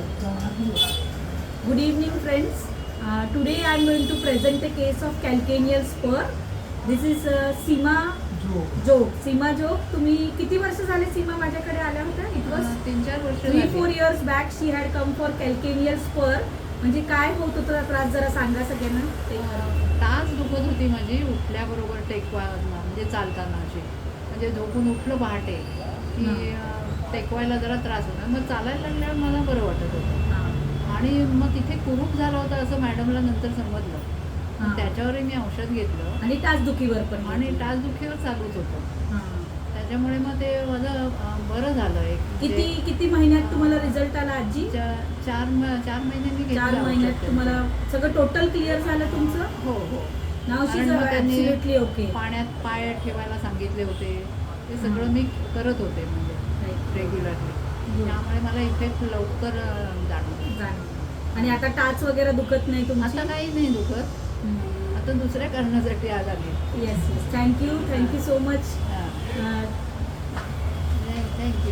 Good evening, friends. Today I am going to present a case of calcaneal spur. This is सीमा जोग. सीमा जोग. तुम्ही किती वर्ष झाले सीमा माझ्याकडे आल्या होत्या? It was 3-4 वर्ष 3-4 years back. She had come for calcaneal spur. म्हणजे काय होत होता त्रास जरा सांगा सगळ्यांना. टाच दुखत होती माझी उठल्याबरोबर टेकवायला, म्हणजे चालताना अशी, म्हणजे झोपून उठलं पहाटे की टेकवायला जरा त्रास होता. मग चालायला लागल्यावर मला बरं वाटत होतं. आणि मग तिथे कुरूप झालं होतं असं मॅडमला नंतर समजलं. त्याच्यावरही मी औषध घेतलं आणि टाचदुखीवर पण आणि टाचदुखीवर चालूच होतं. त्याच्यामुळे मग ते माझं बरं झालं. किती महिन्यात तुम्हाला रिझल्ट आला आजी? 4 महिने मी घेतलं. 4 महिन्यात तुम्हाला सगळं टोटल क्लिअर झालं तुमचं? हो हो. Now she is absolutely okay. पाण्यात पाय ठेवायला सांगितले होते, ते सगळं मी करत होते म्हणजे रेग्युलरली. त्यामुळे मला इफेक्ट लवकर जाणवला. आणि आता टाच वगैरे दुखत नाही तुमची? आता काही नाही दुखत. आता दुसऱ्या कारणासाठी आज आली. Yes. Thank you so much. Thank you.